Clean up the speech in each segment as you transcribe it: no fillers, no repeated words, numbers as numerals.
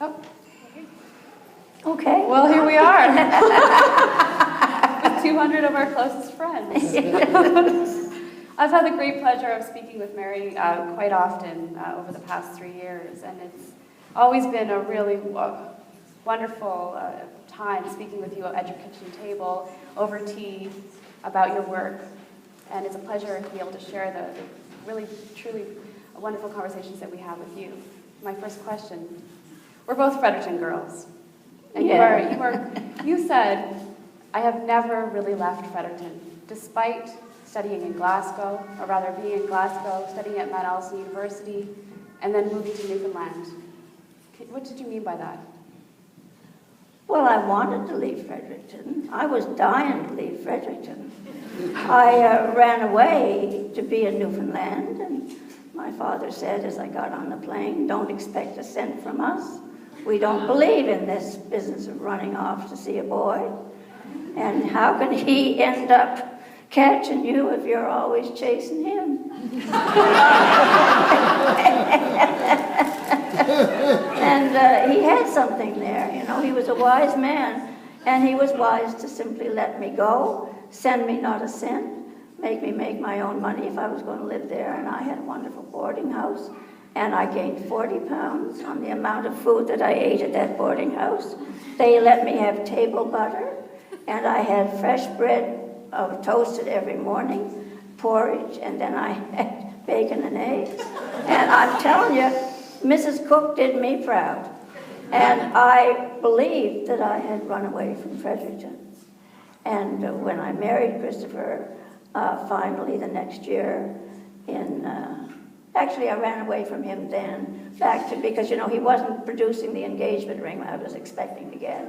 Oh. Okay. Well, here we are. With 200 of our closest friends. I've had the great pleasure of speaking with Mary quite often over the past 3 years, and it's always been a really wonderful time speaking with you at your kitchen table, over tea, about your work, and it's a pleasure to be able to share the really, truly wonderful conversations that we have with you. My first question, we're both Fredericton girls, and you said, I have never really left Fredericton, despite studying in Glasgow, or rather being in Glasgow, studying at Mount Allison University, and then moving to Newfoundland. What did you mean by that? Well, I wanted to leave Fredericton. I was dying to leave Fredericton. I ran away to be in Newfoundland, and my father said as I got on the plane, don't expect a cent from us. We don't believe in this business of running off to see a boy. And how can he end up catching you if you're always chasing him? And he had something there, you know. He was a wise man, and he was wise to simply let me go, send me not a cent, make me make my own money if I was going to live there. And I had a wonderful boarding house, and I gained 40 pounds on the amount of food that I ate at that boarding house. They let me have table butter, and I had fresh bread toasted every morning, porridge, and then I had bacon and eggs. And I'm telling you, Mrs. Cook did me proud. And I believed that I had run away from Fredericton. And when I married Christopher, finally the next year actually I ran away from him then, because, you know, he wasn't producing the engagement ring I was expecting to get.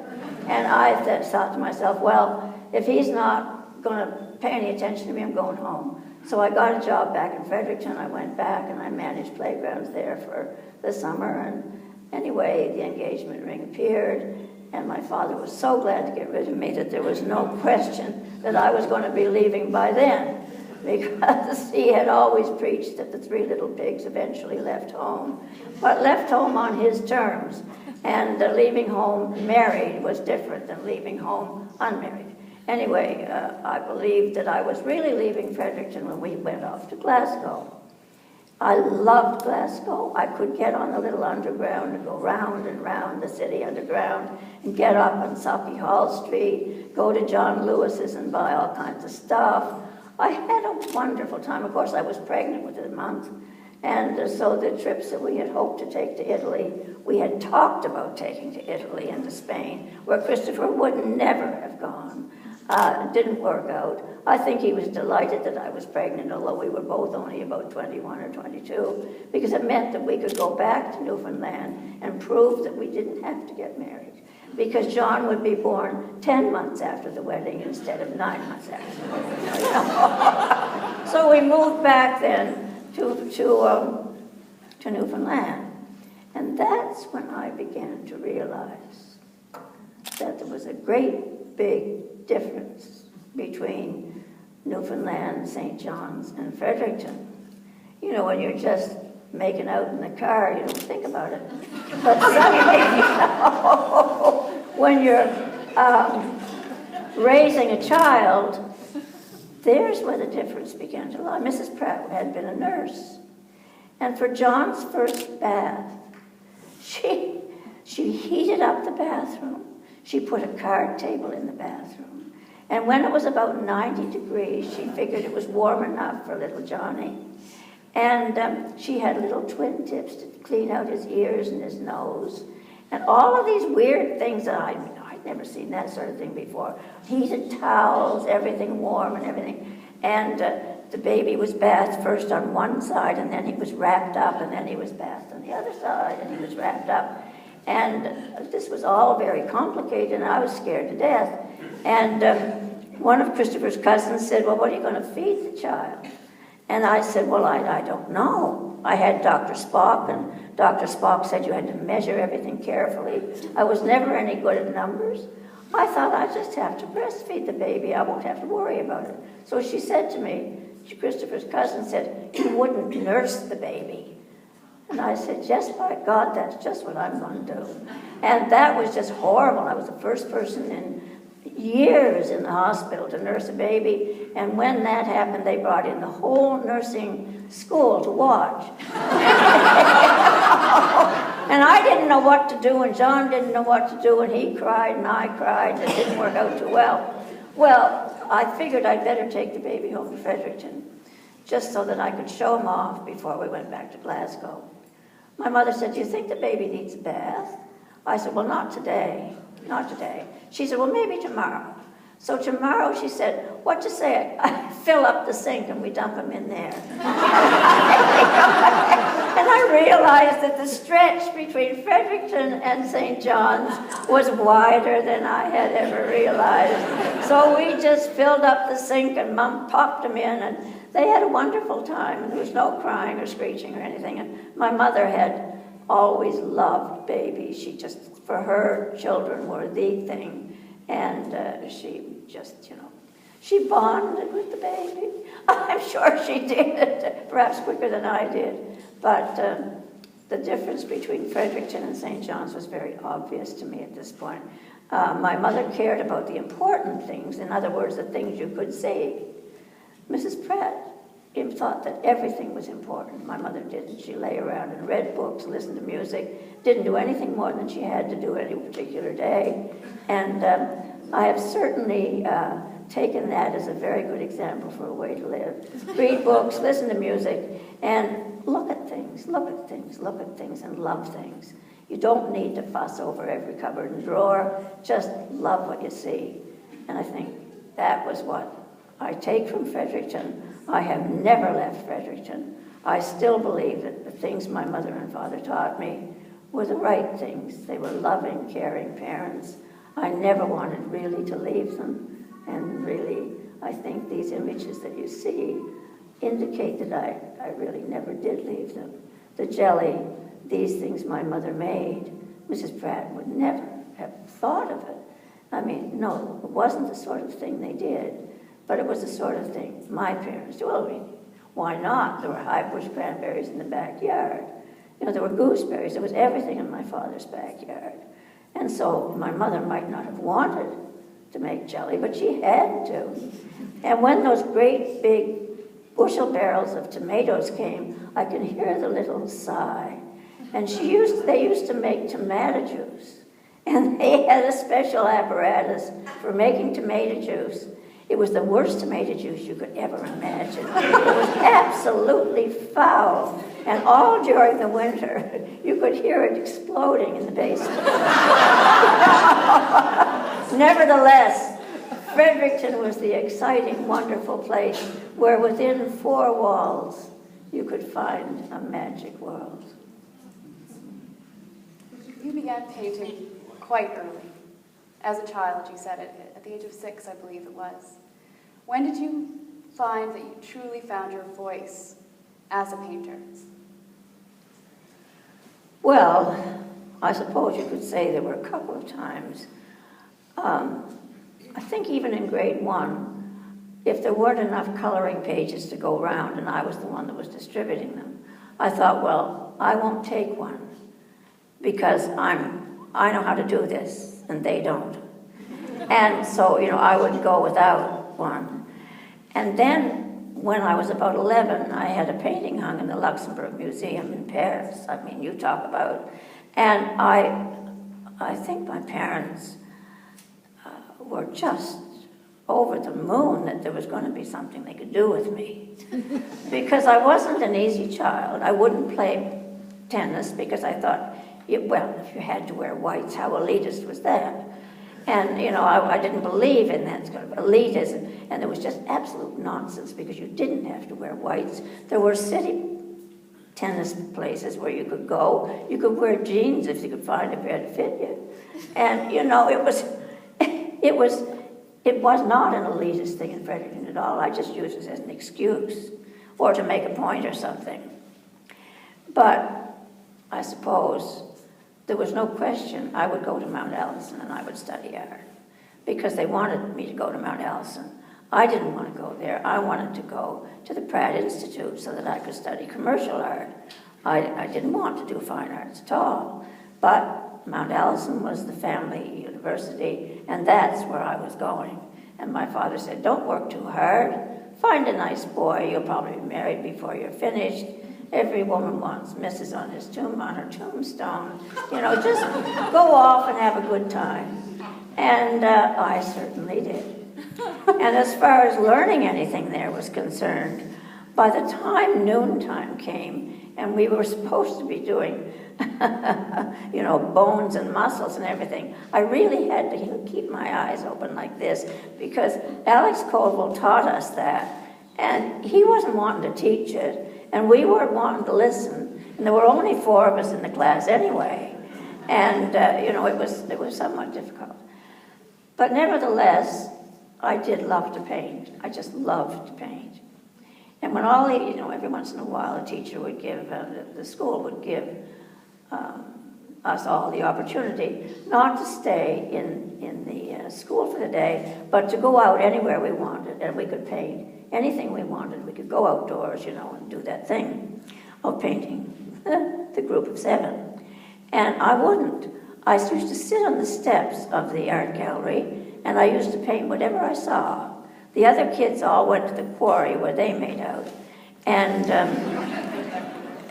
And I thought to myself, well, if he's not going to pay any attention to me, I'm going home. So I got a job back in Fredericton. I went back and I managed playgrounds there for the summer. And anyway, the engagement ring appeared, and my father was so glad to get rid of me that there was no question that I was going to be leaving by then, because he had always preached that the 3 little pigs eventually left home, but left home on his terms. And leaving home married was different than leaving home unmarried. Anyway, I believed that I was really leaving Fredericton when we went off to Glasgow. I loved Glasgow. I could get on the little underground and go round and round the city underground and get up on Socky Hall Street, go to John Lewis's and buy all kinds of stuff. I had a wonderful time. Of course, I was pregnant within a month. And so the trips that we had hoped to take to Italy, we had talked about taking to Italy and to Spain, where Christopher would never have gone. It didn't work out. I think he was delighted that I was pregnant, although we were both only about 21 or 22, because it meant that we could go back to Newfoundland and prove that we didn't have to get married, because John would be born 10 months after the wedding instead of 9 months after the wedding. So we moved back then to Newfoundland. And that's when I began to realize that there was a great big difference between Newfoundland, St. John's, and Fredericton. You know, when you're just making out in the car, you don't think about it. But suddenly, you know, when you're raising a child, there's where the difference began to lie. Mrs. Pratt had been a nurse. And for John's first bath, she heated up the bathroom. She put a card table in the bathroom. And when it was about 90 degrees, she figured it was warm enough for little Johnny. And she had little twin tips to clean out his ears and his nose. And all of these weird things that I'd never seen that sort of thing before. Heated towels, everything warm and everything. And the baby was bathed first on one side, and then he was wrapped up, and then he was bathed on the other side, and he was wrapped up. And this was all very complicated, and I was scared to death. And one of Christopher's cousins said, well, what are you going to feed the child? And I said, well, I don't know. I had Dr. Spock, and Dr. Spock said you had to measure everything carefully. I was never any good at numbers. I thought I just have to breastfeed the baby. I won't have to worry about it. So she said to me, Christopher's cousin said, you wouldn't nurse the baby. And I said, yes, by God, that's just what I'm going to do. And that was just horrible. I was the first person in years in the hospital to nurse a baby. And when that happened, they brought in the whole nursing school to watch. And I didn't know what to do, and John didn't know what to do, and he cried, and I cried, and it didn't work out too well. Well, I figured I'd better take the baby home to Fredericton, just so that I could show him off before we went back to Glasgow. My mother said, do you think the baby needs a bath? I said, well, not today, not today. She said, well, maybe tomorrow. So tomorrow, she said, what you say? I fill up the sink and we dump him in there. And I realized that the stretch between Fredericton and St. John's was wider than I had ever realized. So we just filled up the sink and Mom popped him in, and they had a wonderful time. There was no crying or screeching or anything. And my mother had always loved babies. She just, for her, children were the thing. And she just, she bonded with the baby. I'm sure she did, perhaps quicker than I did. But the difference between Fredericton and St. John's was very obvious to me at this point. My mother cared about the important things, in other words, the things you could say. Mrs. Pratt thought that everything was important. My mother didn't. She lay around and read books, listened to music, didn't do anything more than she had to do any particular day. And I have certainly taken that as a very good example for a way to live. Read books, listen to music, and look at things, and love things. You don't need to fuss over every cupboard and drawer. Just love what you see. And I think that was what I take from Fredericton. I have never left Fredericton. I still believe that the things my mother and father taught me were the right things. They were loving, caring parents. I never wanted really to leave them. And really, I think these images that you see indicate that I really never did leave them. The jelly, these things my mother made, Mrs. Pratt would never have thought of it. I mean, no, it wasn't the sort of thing they did, but it was the sort of thing my parents did. Well, I mean, why not? There were high bush cranberries in the backyard. There were gooseberries. There was everything in my father's backyard. And so my mother might not have wanted to make jelly, but she had to. And when those great big bushel barrels of tomatoes came, I could hear the little sigh. And they used to make tomato juice. And they had a special apparatus for making tomato juice. It was the worst tomato juice you could ever imagine. It was absolutely foul. And all during the winter, you could hear it exploding in the basement. Nevertheless, Fredericton was the exciting, wonderful place where within 4 walls you could find a magic world. You began painting quite early. As a child, you said it, at the age of 6, I believe it was. When did you find that you truly found your voice as a painter? Well, I suppose you could say there were a couple of times. I think even in grade 1, if there weren't enough coloring pages to go around and I was the one that was distributing them, I thought, well, I won't take one because I know how to do this and they don't. And so, I would go without one. And then when I was about 11, I had a painting hung in the Luxembourg Museum in Paris. I mean, you talk about. And I think my parents were just over the moon that there was going to be something they could do with me. Because I wasn't an easy child. I wouldn't play tennis because I thought, well, if you had to wear whites, how elitist was that? And, I didn't believe in that kind of elitism. And it was just absolute nonsense because you didn't have to wear whites. There were city tennis places where you could go. You could wear jeans if you could find a pair to fit you. And, it was not an elitist thing in Fredericton at all. I just used it as an excuse or to make a point or something. But I suppose there was no question I would go to Mount Allison and I would study art because they wanted me to go to Mount Allison. I didn't want to go there. I wanted to go to the Pratt Institute so that I could study commercial art. I didn't want to do fine arts at all, but Mount Allison was the family university, and that's where I was going. And my father said, don't work too hard. Find a nice boy. You'll probably be married before you're finished. Every woman wants Mrs. on her tombstone. You know, just go off and have a good time. And I certainly did. And as far as learning anything there was concerned, by the time noontime came, and we were supposed to be doing, you know, bones and muscles and everything, I really had to keep my eyes open like this, because Alex Colville taught us that, and he wasn't wanting to teach it, and we weren't wanting to listen, and there were only 4 of us in the class anyway, and you know, it was somewhat difficult. But nevertheless, I did love to paint. I just loved to paint. And when all the, you know, every once in a while a teacher would give, the school would give us all the opportunity not to stay in the school for the day, but to go out anywhere we wanted, and we could paint anything we wanted. We could go outdoors, you know, and do that thing of painting the group of 7. And I wouldn't. I used to sit on the steps of the art gallery, and I used to paint whatever I saw. The other kids all went to the quarry where they made out. And,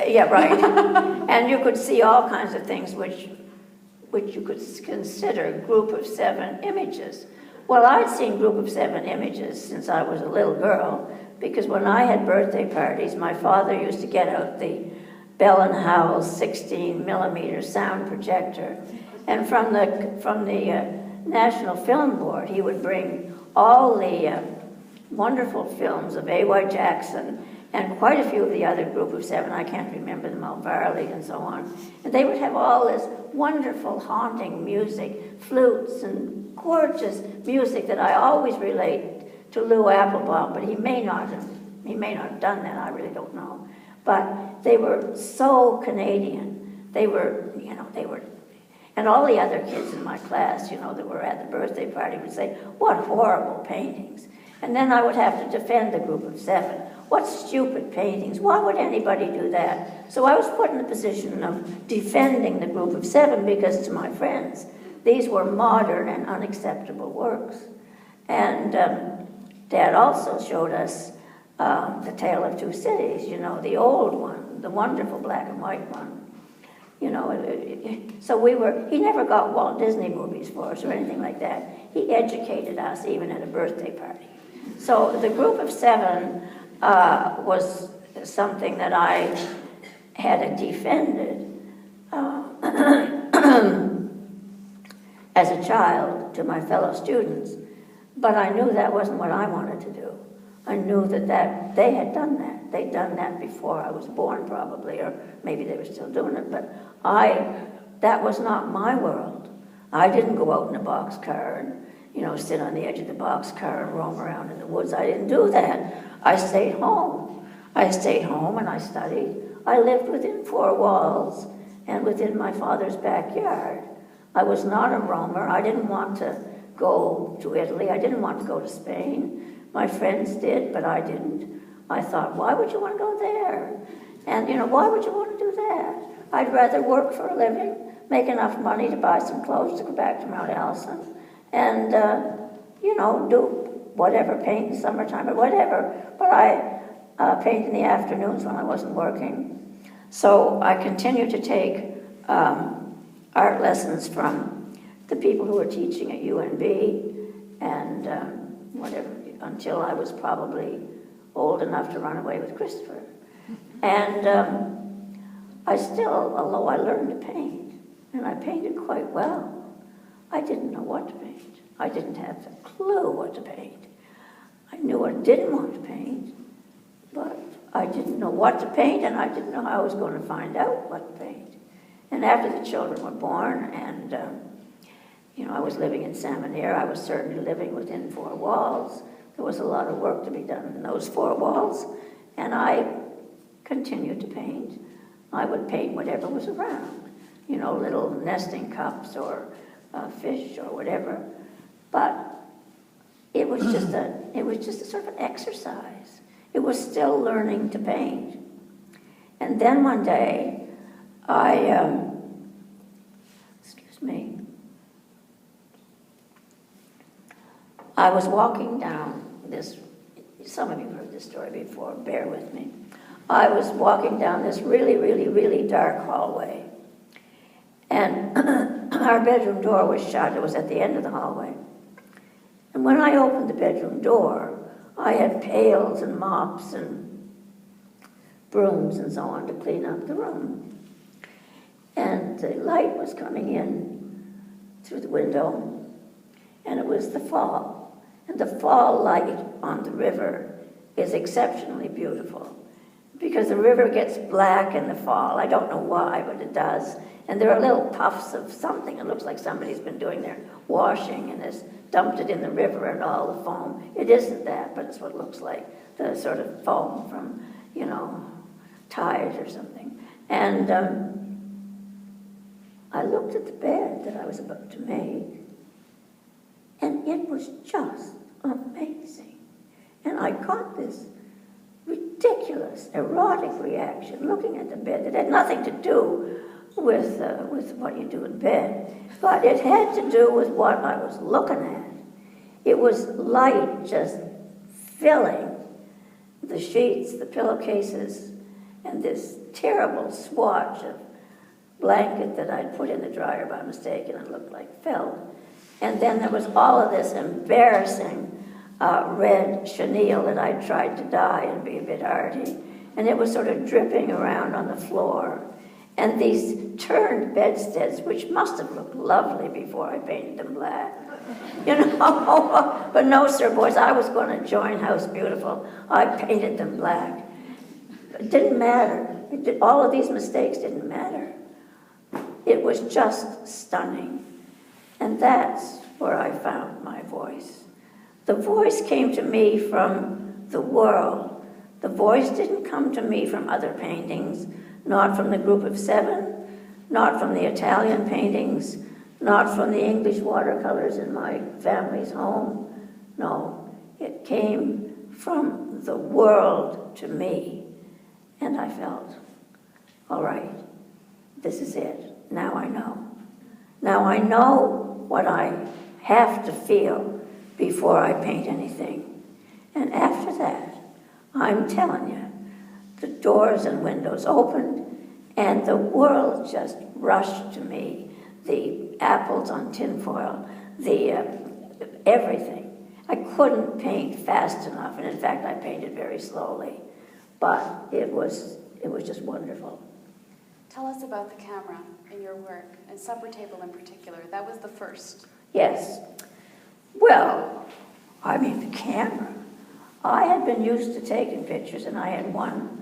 yeah, right. And you could see all kinds of things which you could consider group of 7 images. Well, I'd seen group of 7 images since I was a little girl, because when I had birthday parties, my father used to get out the Bell and Howell's 16mm sound projector. And from the National Film Board, he would bring all the wonderful films of A.Y. Jackson and quite a few of the other group of 7, I can't remember them all, Varley and so on. And they would have all this wonderful, haunting music, flutes and gorgeous music that I always relate to Lou Applebaum, but he may not have done that, I really don't know. But they were so Canadian. They were, you know, and all the other kids in my class, you know, that were at the birthday party would say, what horrible paintings. And then I would have to defend the group of 7. What stupid paintings. Why would anybody do that? So I was put in the position of defending the group of 7 because to my friends, these were modern and unacceptable works. And Dad also showed us The Tale of Two Cities, you know, the old one, the wonderful black and white one. You know, so he never got Walt Disney movies for us or anything like that. He educated us even at a birthday party. So the group of 7 was something that I had defended as a child to my fellow students, but I knew that wasn't what I wanted to do. I knew that they had done that. They'd done that before I was born, probably, or maybe they were still doing it, but that was not my world. I didn't go out in a boxcar and, you know, sit on the edge of the boxcar and roam around in the woods. I didn't do that. I stayed home. I stayed home and I studied. I lived within 4 walls and within my father's backyard. I was not a roamer. I didn't want to go to Italy. I didn't want to go to Spain. My friends did, but I didn't. I thought, why would you want to go there? And, you know, why would you want to do that? I'd rather work for a living, make enough money to buy some clothes to go back to Mount Allison, and, you know, do whatever, paint in summertime or whatever. But I paint in the afternoons when I wasn't working. So I continued to take art lessons from the people who were teaching at UNB and whatever, until I was probably old enough to run away with Christopher. And I still, although I learned to paint, and I painted quite well, I didn't know what to paint. I didn't have a clue what to paint. I knew I didn't want to paint, but I didn't know what to paint, and I didn't know how I was going to find out what to paint. And after the children were born, and you know, I was living in Salmonier, I was certainly living within 4 walls. There was a lot of work to be done in those 4 walls, and I continued to paint. I would paint whatever was around, you know, little nesting cups or fish or whatever. But it was just a sort of an exercise. It was still learning to paint. And then one day, I was walking down this, some of you have heard this story before, bear with me. I was walking down this really, really, really dark hallway. And our bedroom door was shut. It was at the end of the hallway. And when I opened the bedroom door, I had pails and mops and brooms and so on to clean up the room. And the light was coming in through the window, and it was the fall. And the fall light on the river is exceptionally beautiful because the river gets black in the fall. I don't know why, but it does. And there are little puffs of something. It looks like somebody's been doing their washing and has dumped it in the river and all the foam. It isn't that, but it's what it looks like, the sort of foam from, you know, tide or something. And I looked at the bed that I was about to make, and it was just amazing. And I got this ridiculous, erotic reaction looking at the bed that had nothing to do with what you do in bed, but it had to do with what I was looking at. It was light just filling the sheets, the pillowcases, and this terrible swatch of blanket that I'd put in the dryer by mistake, and it looked like felt. And then there was all of this embarrassing red chenille that I'd tried to dye and be a bit arty, and it was sort of dripping around on the floor. And these turned bedsteads, which must have looked lovely before I painted them black, you know. But no, sir, boys, I was going to join House Beautiful. I painted them black. It didn't matter. All of these mistakes didn't matter. It was just stunning. And that's where I found my voice. The voice came to me from the world. The voice didn't come to me from other paintings, not from the Group of Seven, not from the Italian paintings, not from the English watercolors in my family's home. No, it came from the world to me. And I felt, all right, this is it. Now I know. Now I know what I have to feel before I paint anything. And after that, I'm telling you, the doors and windows opened, and the world just rushed to me. The apples on tinfoil, everything. I couldn't paint fast enough, and in fact, I painted very slowly. But it was just wonderful. Tell us about the camera in your work, and Supper Table in particular. That was the first. Yes. Well, I mean, the camera. I had been used to taking pictures, and I had won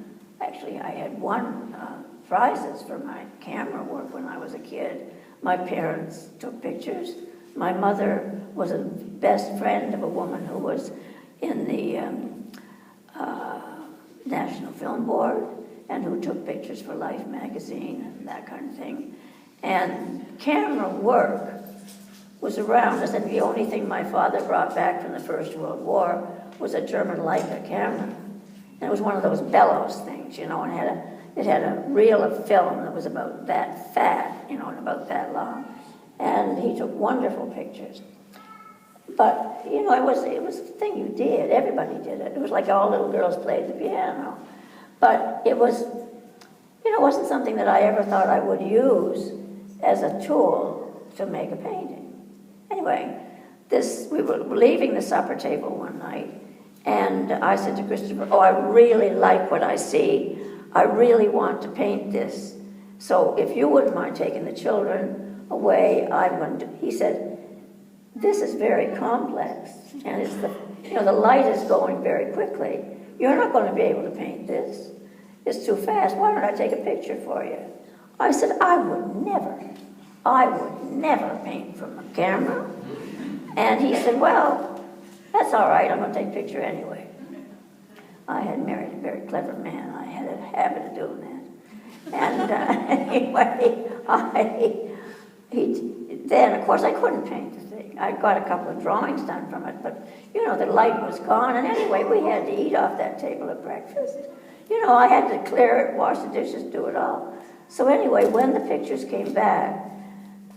prizes for my camera work when I was a kid. My parents took pictures. My mother was a best friend of a woman who was in the National Film Board and who took pictures for Life magazine and that kind of thing. And camera work was around. I said the only thing my father brought back from the First World War was a German Leica camera. And it was one of those bellows things, you know, and it had a reel of film that was about that fat, you know, and about that long. And he took wonderful pictures. But, you know, it was a thing you did. Everybody did it. It was like all little girls played the piano. But it was, you know, it wasn't something that I ever thought I would use as a tool to make a painting. Anyway, we were leaving the supper table one night, and I said to Christopher, oh, I really like what I see. I really want to paint this. So if you wouldn't mind taking the children away, I'm going to, he said, this is very complex, and it's the light is going very quickly. You're not going to be able to paint this. It's too fast. Why don't I take a picture for you? I said, I would never paint from a camera. And he said, well, that's all right. I'm going to take a picture anyway. I had married a very clever man. I had a habit of doing that. And anyway, then, of course, I couldn't paint the thing. I got a couple of drawings done from it, but, you know, the light was gone. And anyway, we had to eat off that table at breakfast. you know, I had to clear it, wash the dishes, do it all. So anyway, when the pictures came back,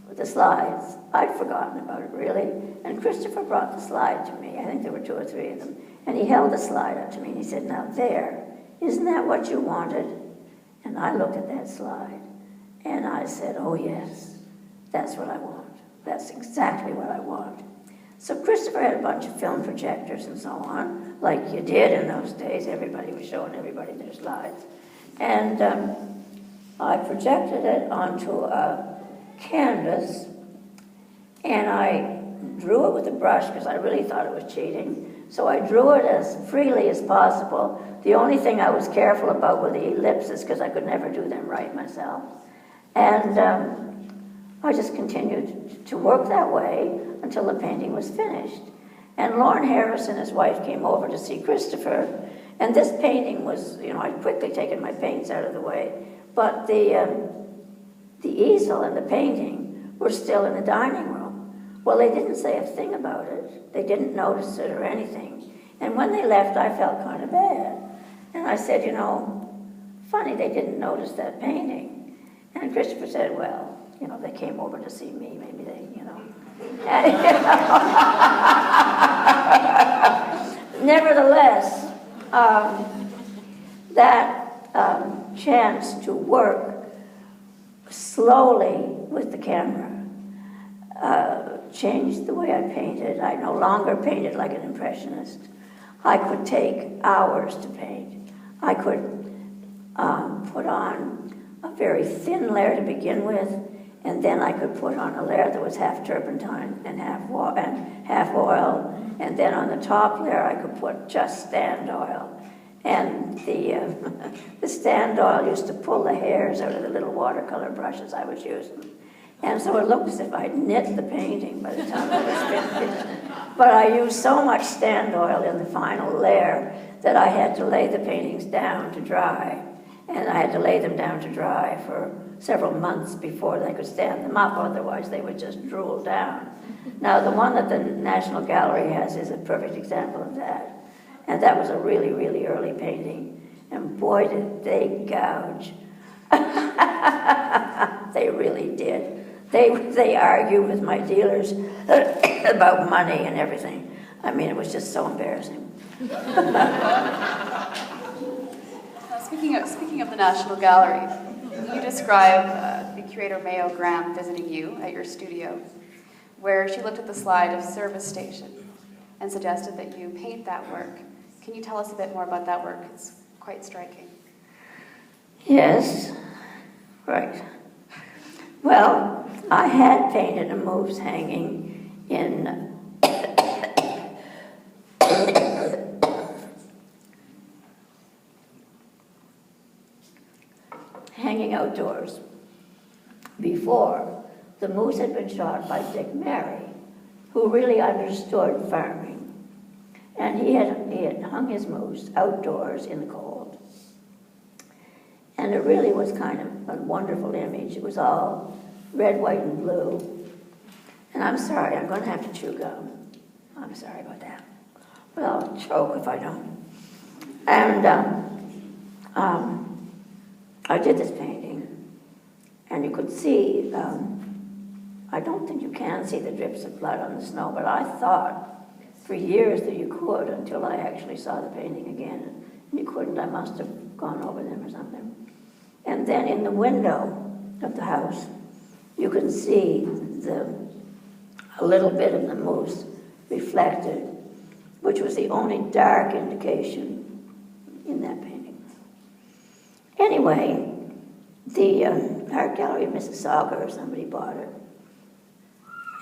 with the slides, I'd forgotten about it really, and Christopher brought the slide to me. I think there were 2 or 3 of them. And he held the slide up to me and he said, now there, isn't that what you wanted? And I looked at that slide and I said, oh yes, that's what I want. That's exactly what I want. So Christopher had a bunch of film projectors and so on, like you did in those days. Everybody was showing everybody their slides. And I projected it onto a canvas and I drew it with a brush because I really thought it was cheating. So I drew it as freely as possible. The only thing I was careful about were the ellipses because I could never do them right myself. And I just continued to work that way until the painting was finished. And Lorne Harris and his wife came over to see Christopher. And this painting was, you know, I'd quickly taken my paints out of the way. But the easel and the painting were still in the dining room. Well, they didn't say a thing about it. They didn't notice it or anything. And when they left, I felt kind of bad. And I said, you know, funny they didn't notice that painting. And Christopher said, well, you know, they came over to see me. Maybe they, you know. And, you know. Nevertheless, that chance to work slowly with the camera changed the way I painted. I no longer painted like an impressionist. I could take hours to paint. I could put on a very thin layer to begin with, and then I could put on a layer that was half turpentine and half oil, and then on the top layer I could put just stand oil. And the stand oil used to pull the hairs out of the little watercolor brushes I was using. And so it looked as if I'd knit the painting by the time I was finished. But I used so much stand oil in the final layer that I had to lay the paintings down to dry. And I had to lay them down to dry for several months before they could stand them up, otherwise they would just drool down. Now, the one that the National Gallery has is a perfect example of that. And that was a really, really early painting. And boy, did they gouge. They really did. They argued with my dealers about money and everything. I mean, it was just so embarrassing. Speaking of the National Gallery, you describe the curator Mayo Graham visiting you at your studio, where she looked at the slide of Service Station and suggested that you paint that work. Can you tell us a bit more about that work? It's quite striking. Yes, right. Well, I had painted a moose hanging in hanging outdoors before. The moose had been shot by Dick Mary, who really understood farming. And he had hung his moose outdoors in the cold. And it really was kind of a wonderful image. It was all red, white, and blue. And I'm sorry, I'm going to have to chew gum. I'm sorry about that. Well, I'll choke if I don't. And I did this painting, and you could see, I don't think you can see the drips of blood on the snow, but I thought for years that you could until I actually saw the painting again. And you couldn't. I must have gone over them or something. And then in the window of the house, you can see a little bit of the moose reflected, which was the only dark indication in that painting. Anyway, the art gallery of Mississauga or somebody bought it,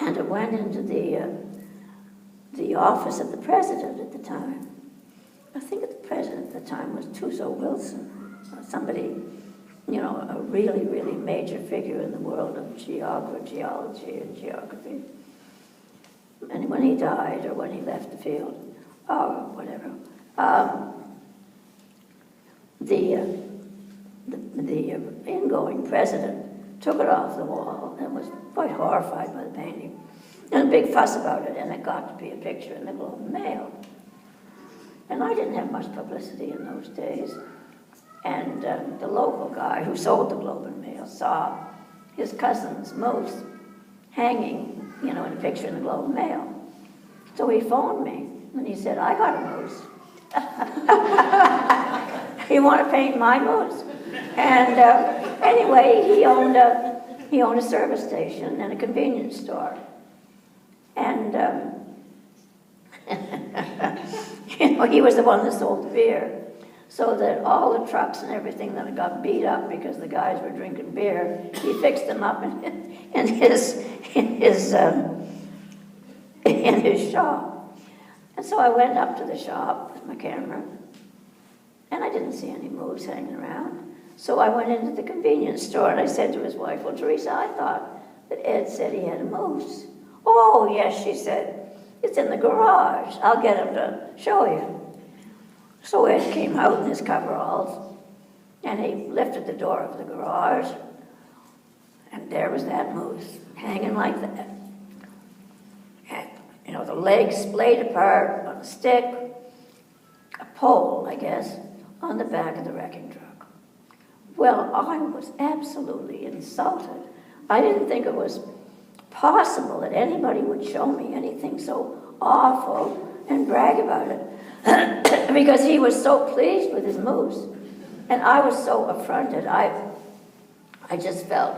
and it went into the office of the president at the time. I think the president at the time was Tuso Wilson, or somebody, you know, a really, really major figure in the world of geology and geography. And when he died, or when he left the field, or whatever, the ingoing president took it off the wall and was quite horrified by the painting. And a big fuss about it, and it got to be a picture in the Globe and Mail. And I didn't have much publicity in those days. And the local guy who sold the Globe and Mail saw his cousin's moose hanging, in a picture in the Globe and Mail. So he phoned me, and he said, I got a moose. You want to paint my moose? And anyway, he owned a service station and a convenience store. And, he was the one that sold the beer. So that all the trucks and everything that got beat up because the guys were drinking beer, he fixed them up in his shop. And so I went up to the shop with my camera, and I didn't see any moose hanging around. So I went into the convenience store, and I said to his wife, well, Teresa, I thought that Ed said he had a moose. Oh, yes, she said, it's in the garage. I'll get him to show you. So Ed came out in his coveralls, and he lifted the door of the garage, and there was that moose, hanging like that. And, the legs splayed apart on a stick, a pole, I guess, on the back of the wrecking truck. Well, I was absolutely insulted. I didn't think it was possible that anybody would show me anything so awful and brag about it. Because he was so pleased with his moose. And I was so affronted. I just felt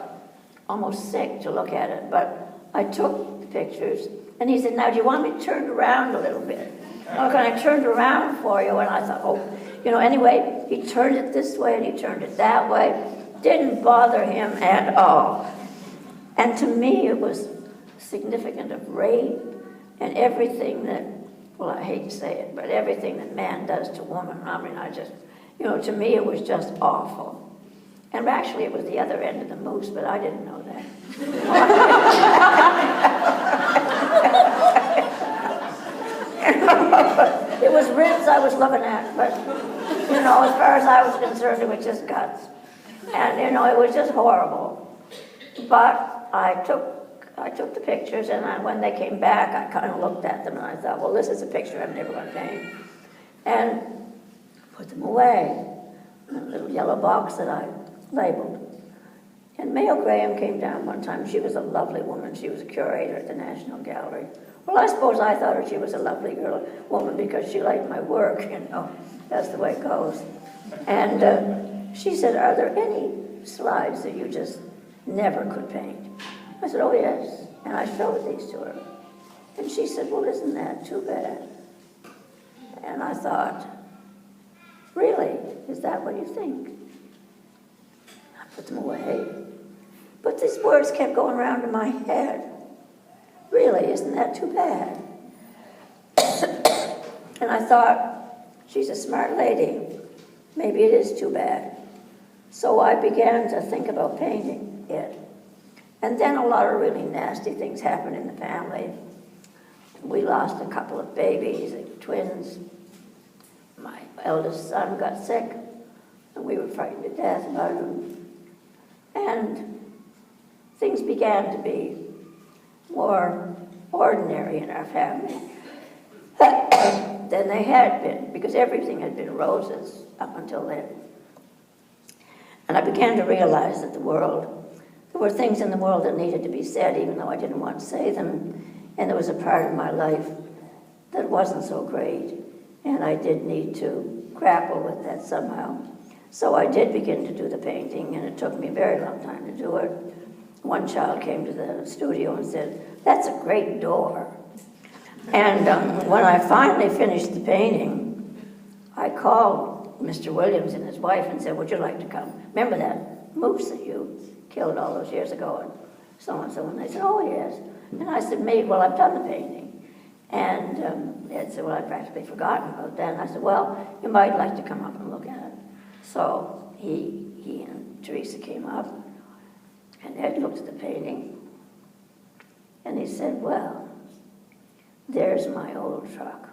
almost sick to look at it. But I took the pictures, and he said, now, do you want me turned around a little bit? Oh, can I turn it around for you? And I thought, anyway, he turned it this way and he turned it that way. Didn't bother him at all. And to me, it was significant of rape and everything that, well, I hate to say it, but everything that man does to woman. I mean, to me, it was just awful. And actually, it was the other end of the moose, but I didn't know that. It was ribs I was looking at, but, as far as I was concerned, it was just guts. And, it was just horrible. But I took the pictures, and when they came back, I kind of looked at them, and I thought, well, this is a picture I'm never going to paint. And put them away in a little yellow box that I labeled. And Mayo Graham came down one time. She was a lovely woman. She was a curator at the National Gallery. Well, I suppose I thought she was a lovely woman because she liked my work, That's the way it goes. And she said, are there any slides that you just never could paint? I said, oh, yes. And I showed these to her. And she said, well, isn't that too bad? And I thought, really? Is that what you think? I put them away. But these words kept going around in my head. Really, isn't that too bad? And I thought, she's a smart lady. Maybe it is too bad. So I began to think about painting it. And then a lot of really nasty things happened in the family. We lost a couple of babies, twins. My eldest son got sick, and we were frightened to death about him. And things began to be more ordinary in our family than they had been, because everything had been roses up until then. And I began to realize that there were things in the world that needed to be said, even though I didn't want to say them. And there was a part of my life that wasn't so great, and I did need to grapple with that somehow. So I did begin to do the painting, and it took me a very long time to do it. One child came to the studio and said, that's a great door. And when I finally finished the painting, I called Mr. Williams and his wife and said, would you like to come? Remember that moose that you killed all those years ago, and so on and so on. They said, oh, yes. And I said, well, I've done the painting. And Ed said, well, I'd practically forgotten about that. And I said, well, you might like to come up and look at it. So he and Teresa came up, and Ed looked at the painting, and he said, well, there's my old truck.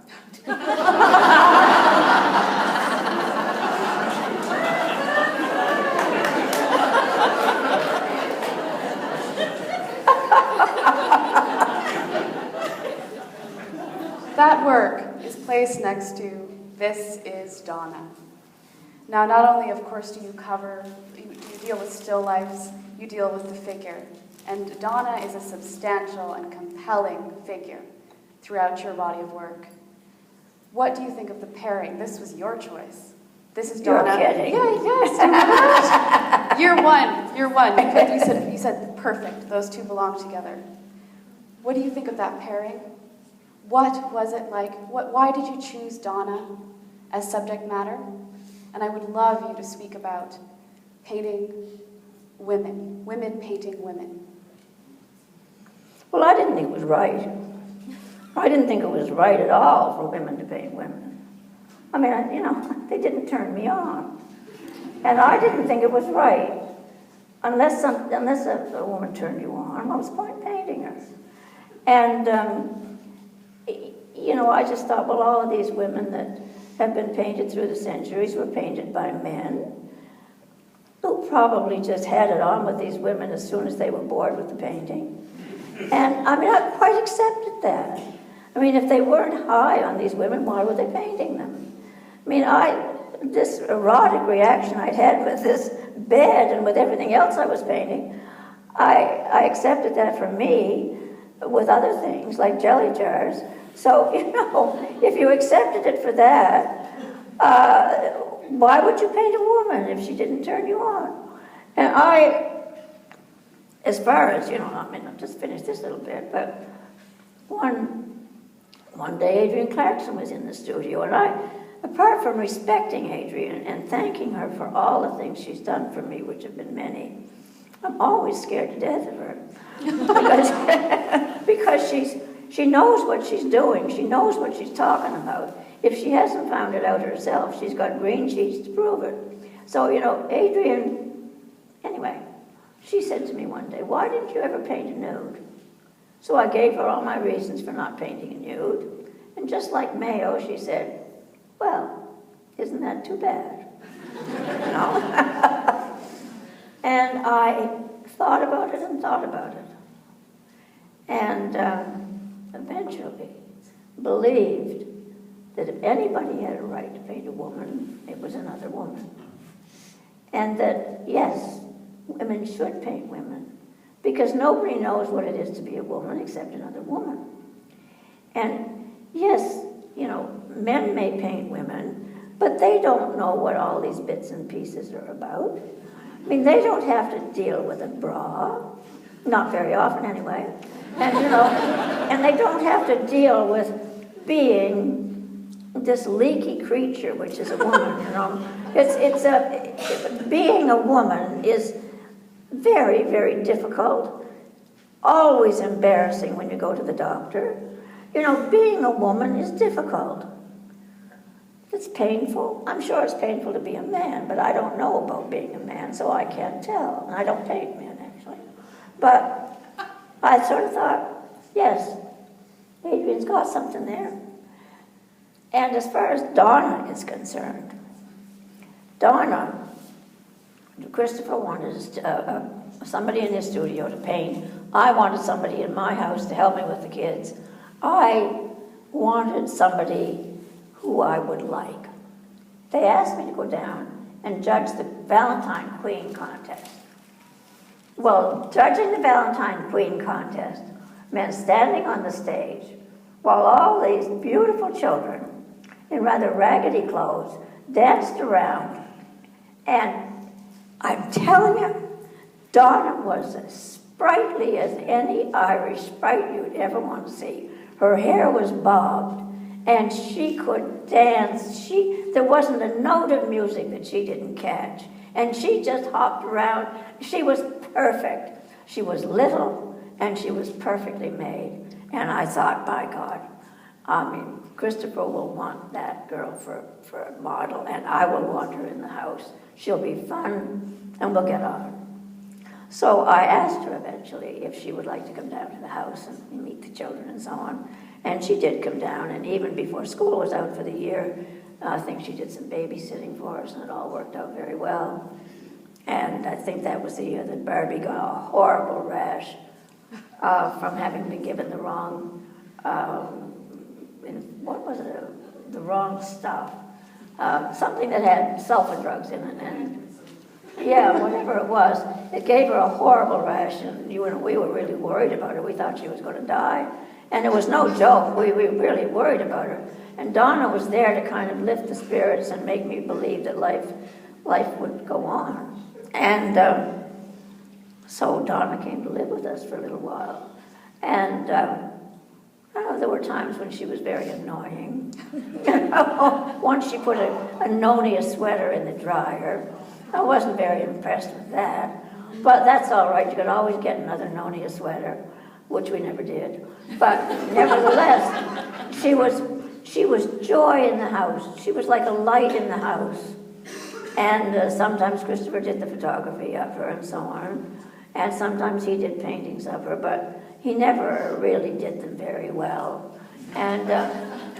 That work is placed next to This is Donna. Now, not only, of course, do you deal with still lifes, you deal with the figure. And Donna is a substantial and compelling figure throughout your body of work. What do you think of the pairing? This was your choice. This is Donna. You're kidding. Yeah, yes. You're one. Because you said perfect. Those two belong together. What do you think of that pairing? What was it like? Why did you choose Donna as subject matter? And I would love you to speak about painting women painting women. Well, I didn't think it was right. I didn't think it was right at all for women to paint women. I mean, they didn't turn me on. And I didn't think it was right. Unless a woman turned you on, what was the point in painting her? And, I just thought, well, all of these women that have been painted through the centuries were painted by men who probably just had it on with these women as soon as they were bored with the painting. And, I quite accepted that. If they weren't high on these women, why were they painting them? This erotic reaction I'd had with this bed and with everything else I was painting, I accepted that for me with other things like jelly jars. So, if you accepted it for that, why would you paint a woman if she didn't turn you on? And as far as, I'll just finish this little bit, but one day Adrienne Clarkson was in the studio, and apart from respecting Adrienne and thanking her for all the things she's done for me, which have been many, I'm always scared to death of her. because she knows what she's doing. She knows what she's talking about. If she hasn't found it out herself, she's got green sheets to prove it. So, Adrienne, anyway, she said to me one day, why didn't you ever paint a nude? So I gave her all my reasons for not painting a nude. And just like Mayo, she said, well, isn't that too bad? And I thought about it and thought about it. And eventually believed that if anybody had a right to paint a woman, it was another woman. And that, yes, women should paint women, because nobody knows what it is to be a woman except another woman. And yes, men may paint women, but they don't know what all these bits and pieces are about. They don't have to deal with a bra, not very often anyway. And, and they don't have to deal with being this leaky creature, which is a woman, being a woman is very, very difficult, always embarrassing when you go to the doctor. Being a woman is difficult. It's painful. I'm sure it's painful to be a man, but I don't know about being a man, so I can't tell. And I don't paint men, actually. But I sort of thought, yes, Adrienne's got something there. And as far as Donna is concerned, Donna, Christopher wanted somebody in his studio to paint. I wanted somebody in my house to help me with the kids. I wanted somebody who I would like. They asked me to go down and judge the Valentine Queen contest. Well, judging the Valentine Queen contest meant standing on the stage while all these beautiful children in rather raggedy clothes danced around. And I'm telling you, Donna was as sprightly as any Irish sprite you'd ever want to see. Her hair was bobbed, and she could dance. There wasn't a note of music that she didn't catch. And she just hopped around. She was perfect. She was little, and she was perfectly made. And I thought, by God, Christopher will want that girl for a model, and I will want her in the house. She'll be fun, and we'll get on. So I asked her eventually if she would like to come down to the house and meet the children and so on. And she did come down, and even before school was out for the year, I think she did some babysitting for us, and it all worked out very well. And I think that was the year that Barbie got a horrible rash from having been given the wrong, the wrong stuff. something that had sulfur drugs in it, and yeah, whatever it was, it gave her a horrible rash, and we were really worried about her. We thought she was going to die, and it was no joke. We were really worried about her, and Donna was there to kind of lift the spirits and make me believe that life would go on. And so Donna came to live with us for a little while, and there were times when she was very annoying. Once she put a Nonia sweater in the dryer. I wasn't very impressed with that, but that's all right. You could always get another Nonia sweater, which we never did. But nevertheless, she was joy in the house. She was like a light in the house. And sometimes Christopher did the photography of her and so on, and sometimes he did paintings of her, but he never really did them very well. And,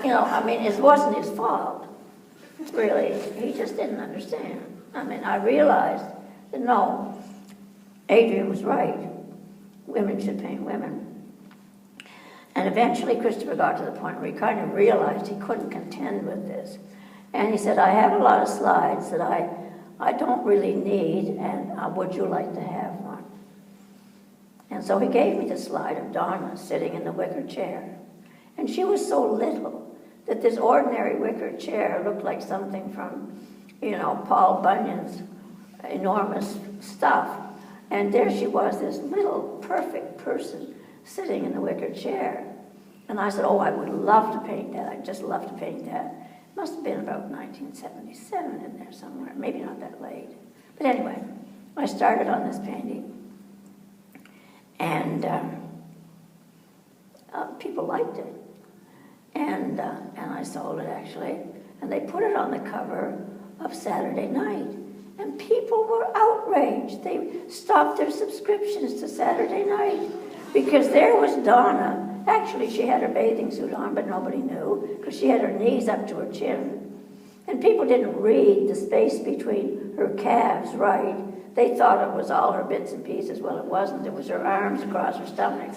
it wasn't his fault. Really, he just didn't understand. I realized that no, Adrian was right. Women should paint women. And eventually Christopher got to the point where he kind of realized he couldn't contend with this. And he said, I have a lot of slides that I don't really need, and would you like to have one? And so he gave me the slide of Donna sitting in the wicker chair. And she was so little that this ordinary wicker chair looked like something from, Paul Bunyan's enormous stuff. And there she was, this little perfect person sitting in the wicker chair. And I said, oh, I would love to paint that. I'd just love to paint that. It must have been about 1977 in there somewhere, maybe not that late. But anyway, I started on this painting. And people liked it. And I sold it, actually. And they put it on the cover of Saturday Night. And people were outraged. They stopped their subscriptions to Saturday Night because there was Donna. Actually, she had her bathing suit on, but nobody knew because she had her knees up to her chin. And people didn't read the space between her calves right. They thought it was all her bits and pieces. Well, it wasn't. It was her arms across her stomach.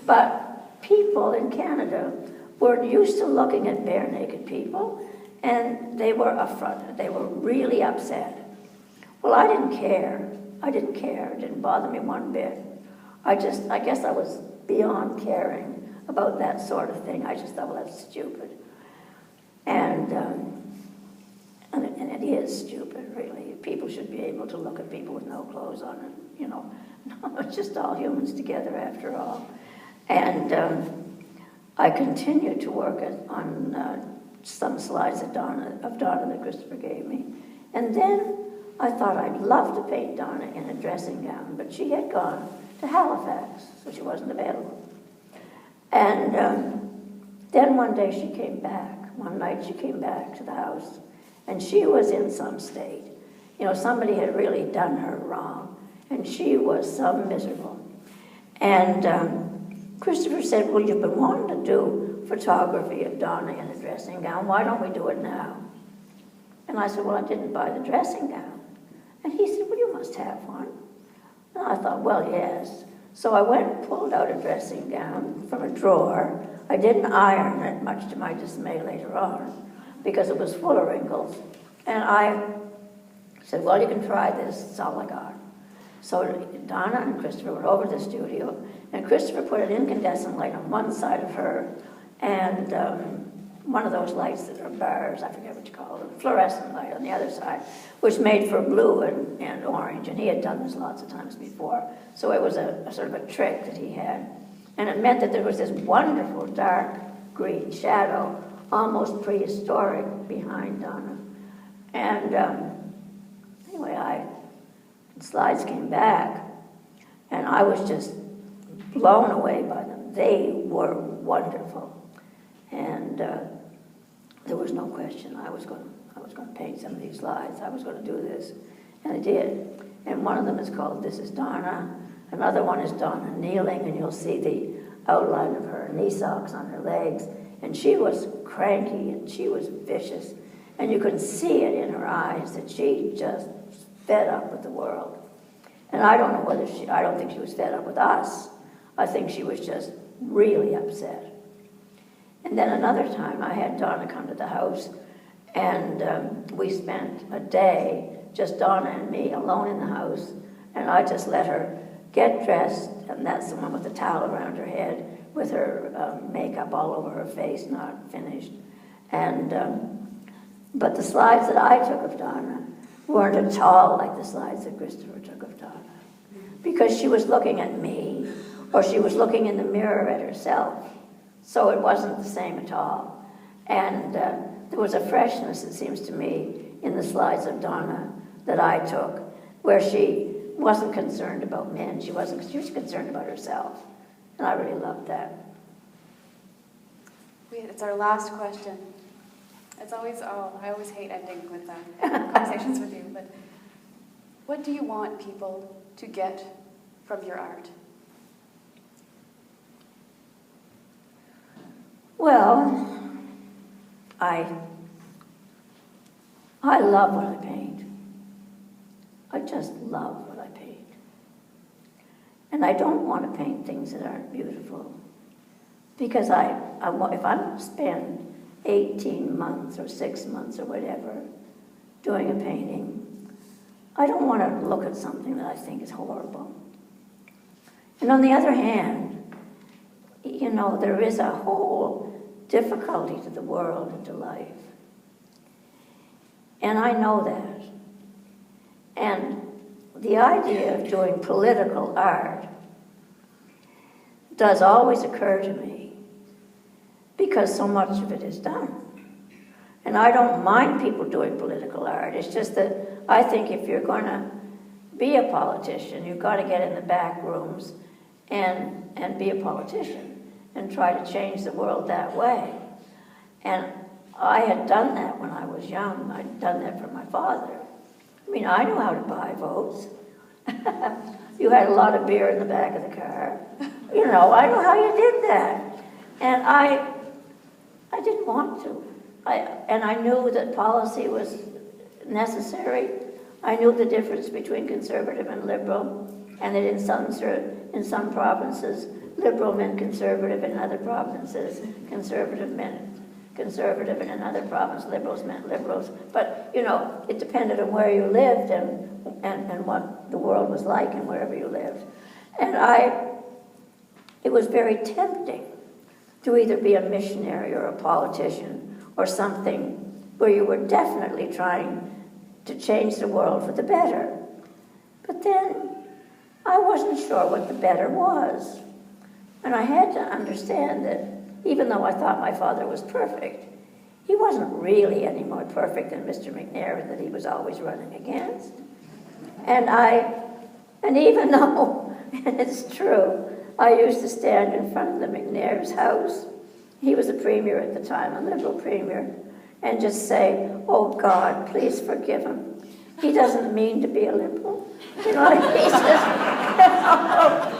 But people in Canada were used to looking at bare naked people, and they were affronted. They were really upset. Well, I didn't care. I didn't care. It didn't bother me one bit. I guess I was beyond caring about that sort of thing. I just thought, well, that's stupid. And it is stupid, really. People should be able to look at people with no clothes on and, it's just all humans together after all. And I continued to work on some slides of Donna that Christopher gave me. And then I thought I'd love to paint Donna in a dressing gown, but she had gone to Halifax, so she wasn't available. And then one day she came back. One night she came back to the house, and she was in some state. Somebody had really done her wrong, and she was so miserable. And Christopher said, well, you've been wanting to do photography of Donna in a dressing gown. Why don't we do it now? And I said, well, I didn't buy the dressing gown. And he said, well, you must have one. And I thought, well, yes. So I went and pulled out a dressing gown from a drawer. I didn't iron it, much to my dismay later on, because it was full of wrinkles. And I said, well, you can try this. It's all I got. So Donna and Christopher went over to the studio, and Christopher put an incandescent light on one side of her, and one of those lights that are bars, I forget what you call it, fluorescent light on the other side, which made for blue and orange, and he had done this lots of times before. So it was a sort of a trick that he had. And it meant that there was this wonderful dark green shadow, almost prehistoric, behind Donna. And anyway, the slides came back, and I was just blown away by them. They were wonderful. And there was no question I was going to paint some of these slides. I was going to do this, and I did. And one of them is called This is Donna. Another one is Donna kneeling, and you'll see the outline of her knee socks on her legs. And she was cranky, and she was vicious. And you could see it in her eyes that she just fed up with the world. And I don't know I don't think she was fed up with us. I think she was just really upset. And then another time I had Donna come to the house, And we spent a day, just Donna and me, alone in the house, and I just let her get dressed, and that's the one with the towel around her head, with her makeup all over her face, not finished. And but the slides that I took of Donna weren't at all like the slides that Christopher took of Donna, because she was looking at me, or she was looking in the mirror at herself, so it wasn't the same at all. And there was a freshness, it seems to me, in the slides of Donna that I took, where she wasn't concerned about men, she was concerned about herself, and I really loved that. It's our last question. It's always, I always hate ending with conversations with you, but what do you want people to get from your art? Well, I love what I paint. I just love what I paint. And I don't want to paint things that aren't beautiful. Because if I'm going to spend 18 months or 6 months or whatever doing a painting, I don't want to look at something that I think is horrible. And on the other hand, you know, there is a whole difficulty to the world and to life. And I know that. And the idea of doing political art does always occur to me, because so much of it is done. And I don't mind people doing political art. It's just that I think if you're going to be a politician, you've got to get in the back rooms and be a politician and try to change the world that way. And I had done that when I was young. I'd done that for my father. I mean, I knew how to buy votes. You had a lot of beer in the back of the car. You know, I knew how you did that. And I didn't want to. And I knew that policy was necessary. I knew the difference between conservative and liberal, and that in some provinces, liberal meant conservative, in other provinces, conservative meant conservative, and in another province, liberals meant liberals. But, you know, it depended on where you lived and what the world was like and wherever you lived. And it was very tempting to either be a missionary or a politician or something where you were definitely trying to change the world for the better. But then I wasn't sure what the better was. And I had to understand that even though I thought my father was perfect, he wasn't really any more perfect than Mr. McNair that he was always running against. And even though, and it's true, I used to stand in front of the McNair's house. He was a premier at the time, a liberal premier, and just say, "Oh God, please forgive him. He doesn't mean to be a liberal." You know,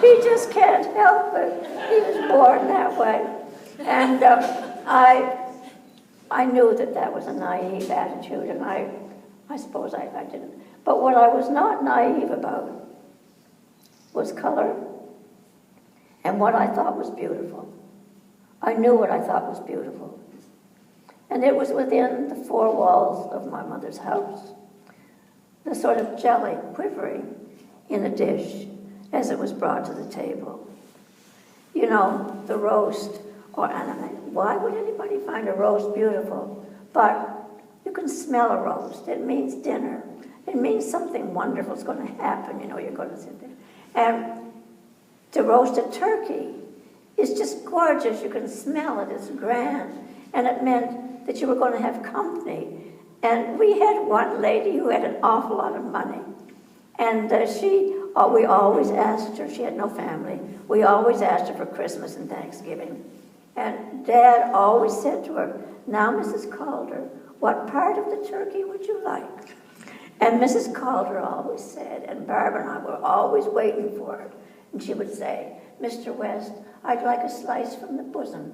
he just can't help it. He was born that way. And I knew that was a naive attitude, and I suppose I didn't. But what I was not naive about was color and what I thought was beautiful. I knew what I thought was beautiful. And it was within the four walls of my mother's house. The sort of jelly quivering in a dish as it was brought to the table. You know, the roast, why would anybody find a roast beautiful? But you can smell a roast. It means dinner. It means something wonderful is going to happen. You know, you're going to sit there. And to roast a turkey is just gorgeous. You can smell it. It's grand. And it meant that you were going to have company. And we had one lady who had an awful lot of money. And we always asked her, she had no family, we always asked her for Christmas and Thanksgiving. And Dad always said to her, "Now, Mrs. Calder, what part of the turkey would you like?" And Mrs. Calder always said, and Barbara and I were always waiting for her, and she would say, "Mr. West, I'd like a slice from the bosom."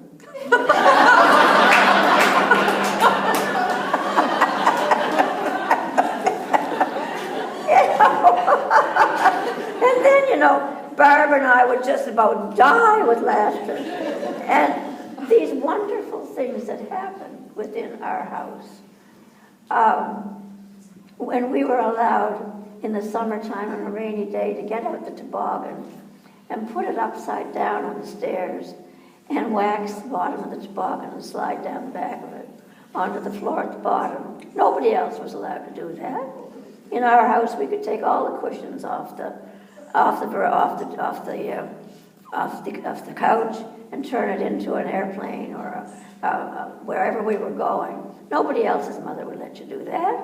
And then, you know, Barbara and I would just about die with laughter. And these wonderful things that happened within our house when we were allowed in the summertime on a rainy day to get out the toboggan and put it upside down on the stairs and wax the bottom of the toboggan and slide down the back of it onto the floor at the bottom. Nobody else was allowed to do that. In our house, we could take all the cushions off the couch and turn it into an airplane or wherever we were going. Nobody else's mother would let you do that.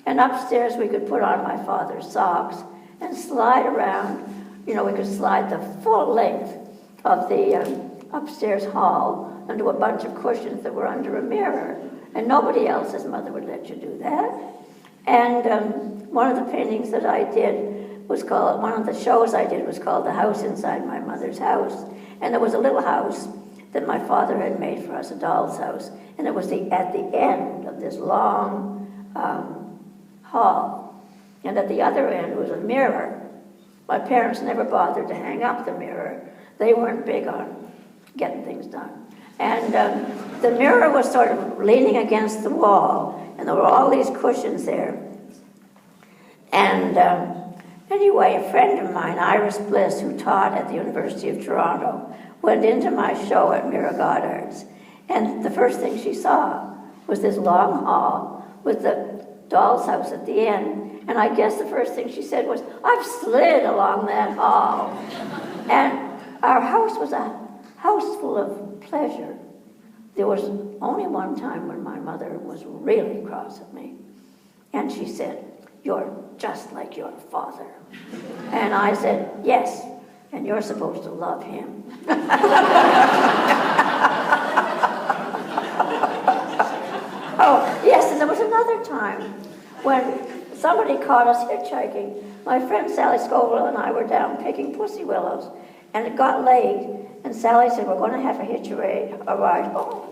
And upstairs, we could put on my father's socks and slide around. You know, we could slide the full length of the upstairs hall into a bunch of cushions that were under a mirror. And nobody else's mother would let you do that. And one of the paintings that I did was called, one of the shows I did was called The House Inside My Mother's House. And there was a little house that my father had made for us, a doll's house. And it was at the end of this long hall. And at the other end was a mirror. My parents never bothered to hang up the mirror. They weren't big on getting things done. And the mirror was sort of leaning against the wall, and there were all these cushions there. And anyway, a friend of mine, Iris Bliss, who taught at the University of Toronto, went into my show at Mira Goddard's. And the first thing she saw was this long hall with the doll's house at the end. And I guess the first thing she said was, "I've slid along that hall." And our house was a house full of pleasure. There was only one time when my mother was really cross at me. And she said, "You're just like your father." And I said, "Yes, and you're supposed to love him." Oh, yes, and there was another time when somebody caught us hitchhiking. My friend Sally Scoville and I were down picking pussy willows, and it got late, and Sally said, "We're going to have to hitch a ride home."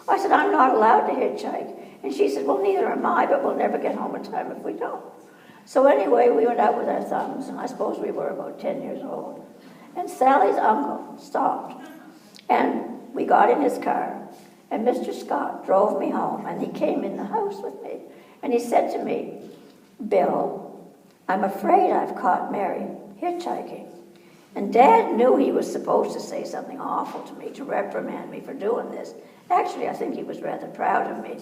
I said, "I'm not allowed to hitchhike." And she said, "Well, neither am I, but we'll never get home in time if we don't." So anyway, we went out with our thumbs, and I suppose we were about 10 years old. And Sally's uncle stopped, and we got in his car, and Mr. Scott drove me home, and he came in the house with me, and he said to me, "Bill, I'm afraid I've caught Mary hitchhiking." And Dad knew he was supposed to say something awful to me, to reprimand me for doing this. Actually, I think he was rather proud of me.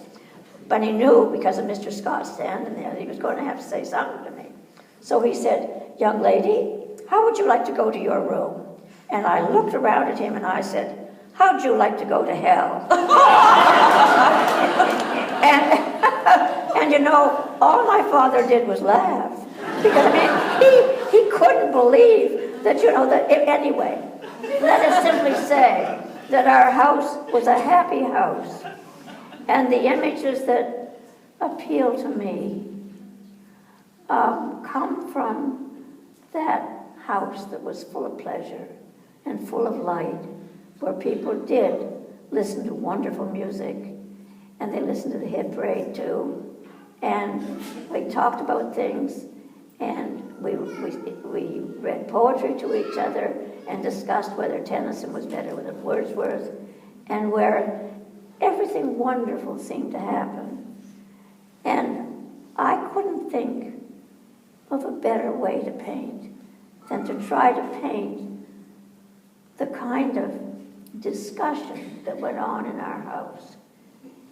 But he knew, because of Mr. Scott standing there, that he was going to have to say something to me. So he said, "Young lady, how would you like to go to your room?" And I looked around at him and I said, "How'd you like to go to hell?" and you know, all my father did was laugh. Because, I mean, he couldn't believe that, you know, that, anyway, let us simply say that our house was a happy house. And the images that appeal to me come from that house that was full of pleasure and full of light, where people did listen to wonderful music, and they listened to the hit parade too, and we talked about things, and we read poetry to each other and discussed whether Tennyson was better than Wordsworth, and where everything wonderful seemed to happen. And I couldn't think of a better way to paint than to try to paint the kind of discussion that went on in our house.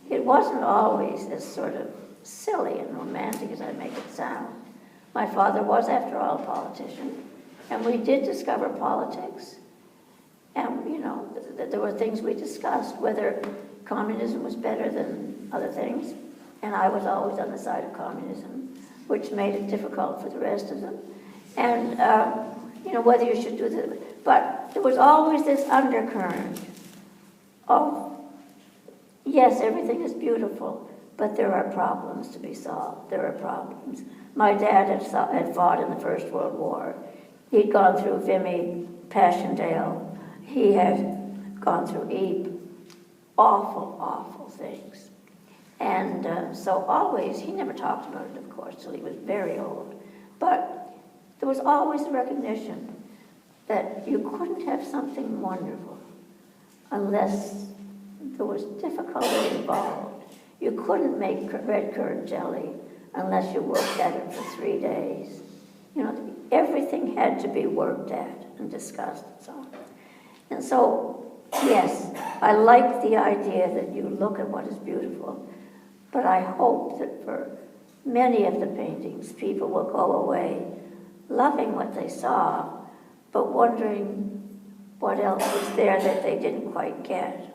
It wasn't always as sort of silly and romantic as I make it sound. My father was, after all, a politician, and we did discover politics. And, you know, there were things we discussed, whether communism was better than other things, and I was always on the side of communism, which made it difficult for the rest of them. And, you know, whether you should do this. But there was always this undercurrent of, yes, everything is beautiful, but there are problems to be solved. There are problems. My dad had fought in the First World War. He'd gone through Vimy, Passchendaele. He had gone through Ypres. Awful, awful things. And so always, he never talked about it, of course, till he was very old. But there was always a recognition that you couldn't have something wonderful unless there was difficulty involved. You couldn't make red currant jelly unless you worked at it for 3 days. You know, everything had to be worked at and discussed and so on. And so, yes, I like the idea that you look at what is beautiful, but I hope that for many of the paintings, people will go away loving what they saw, but wondering what else was there that they didn't quite get.